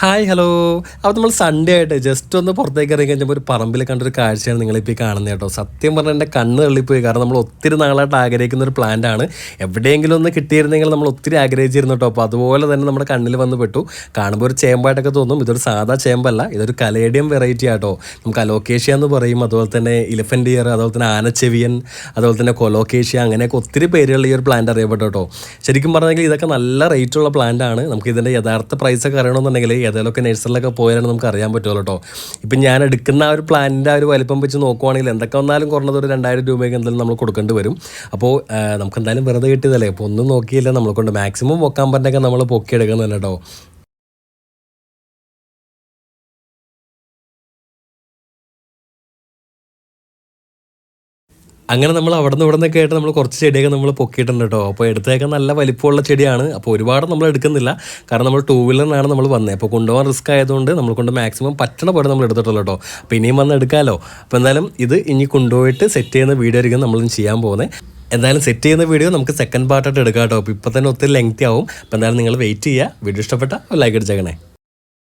Hi hello. അപ്പോൾ നമ്മൾ Sunday ആയിട്ട് ജസ്റ്റ് ഒന്ന് പുറത്തേക്ക് ഇറങ്ങി കഴിഞ്ഞപ്പോൾ ഒരു പറമ്പിൽ കണ്ടൊരു കാഴ്ചയാണ് നിങ്ങളിപ്പോൾ ഈ കാണുന്നത് കേട്ടോ. സത്യം പറഞ്ഞാൽ എൻ്റെ കണ്ണ് തള്ളിപ്പോയി. കാരണം നമ്മൾ ഒത്തിരി നാളായിട്ട് ആഗ്രഹിക്കുന്ന ഒരു പ്ലാന്റ് ആണ്. എവിടെയെങ്കിലും ഒന്ന് കിട്ടിയിരുന്നെങ്കിൽ നമ്മൾ ഒത്തിരി ആഗ്രഹിച്ചിരുന്നു കേട്ടോ. അപ്പോൾ അതുപോലെ തന്നെ നമ്മുടെ കണ്ണിൽ വന്ന് പെട്ടു. കാണുമ്പോൾ ഒരു ചേമ്പായിട്ടൊക്കെ തോന്നും. ഇതൊരു സാധാ ചേമ്പല്ല, ഇതൊരു കലേഡിയം വെറൈറ്റി ആട്ടോ. നമുക്ക് അലോക്കേഷ്യ എന്ന് പറയും, അതുപോലെ തന്നെ ഇലഫൻ്റ് ഇയർ, അതുപോലെ തന്നെ ആനച്ചെവിയൻ, അതുപോലെ തന്നെ കൊലോക്കേഷ്യ, അങ്ങനെയൊക്കെ ഒത്തിരി പേരുകൾ ഈ ഒരു പ്ലാന്റ് അറിയപ്പെട്ടു കേട്ടോ. ശരിക്കും പറഞ്ഞെങ്കിൽ ഇതൊക്കെ നല്ല റേറ്റുള്ള പ്ലാന്റ് ആണ്. നമുക്ക് ഇതിൻ്റെ യഥാർത്ഥ പ്രൈസൊക്കെ അറിയണമെന്നുണ്ടെങ്കിൽ ഏതെങ്കിലുമൊക്കെ നഴ്സറിലൊക്കെ പോയാലാണ് നമുക്ക് അറിയാൻ പറ്റുമല്ലോ കേട്ടോ. ഇപ്പം ഞാൻ എടുക്കുന്ന ആ ഒരു പ്ലാനിൻ്റെ ആ ഒരു വലിപ്പം വെച്ച് നോക്കുവാണെങ്കിൽ എന്തൊക്കെ വന്നാലും കുറഞ്ഞത് ഒരു 2000 രൂപയ്ക്ക് എന്തായാലും നമ്മൾ കൊടുക്കേണ്ടി വരും. അപ്പോൾ നമുക്ക് എന്തായാലും വെറുതെ കിട്ടിയതല്ലേ, അപ്പോൾ ഒന്നും നോക്കിയില്ല, നമ്മളെ കൊണ്ട് മാക്സിമം പൊക്കാൻ പറ്റൊക്കെ നമ്മൾ പൊക്കിയെടുക്കുന്നത് കേട്ടോ. അങ്ങനെ നമ്മൾ അവിടെ നിന്ന് ഇവിടെ നിന്നൊക്കെ ആയിട്ട് നമ്മൾ കുറച്ച് ചെടിയൊക്കെ നമ്മൾ പൊക്കിയിട്ടുണ്ട് കേട്ടോ. അപ്പോൾ എടുത്തേക്കാൻ നല്ല വലിപ്പമുള്ള ചെടിയാണ്. അപ്പോൾ ഒരുപാട് നമ്മൾ എടുക്കുന്നില്ല, കാരണം നമ്മൾ 2 വീലറിനാണ് നമ്മൾ വന്നത്. അപ്പോൾ കൊണ്ടുപോകാൻ റിസ്ക് ആയതുകൊണ്ട് നമ്മൾ കൊണ്ട് മാക്സിമം പറ്റണ പോലെ നമ്മൾ എടുത്തിട്ടുള്ളൂ കേട്ടോ. അപ്പോൾ ഇനിയും വന്ന് എടുക്കാമല്ലോ. അപ്പോൾ എന്തായാലും ഇത് ഇനി കൊണ്ടുപോയിട്ട് സെറ്റ് ചെയ്യുന്ന വീഡിയോ ആയിരിക്കും നമ്മൾ ചെയ്യാൻ പോകുന്നത്. എന്തായാലും സെറ്റ് ചെയ്യുന്ന വീഡിയോ നമുക്ക് സെക്കൻഡ് പാർട്ടായിട്ട് എടുക്കാം കേട്ടോ. അപ്പോൾ ഇപ്പോൾ തന്നെ ഒത്തിരി ലെങ്തി ആവും. അപ്പോൾ എന്തായാലും നിങ്ങൾ വെയിറ്റ് ചെയ്യുക. വീഡിയോ ഇഷ്ടപ്പെട്ട ലൈക്ക് അടിച്ചേക്കണേ.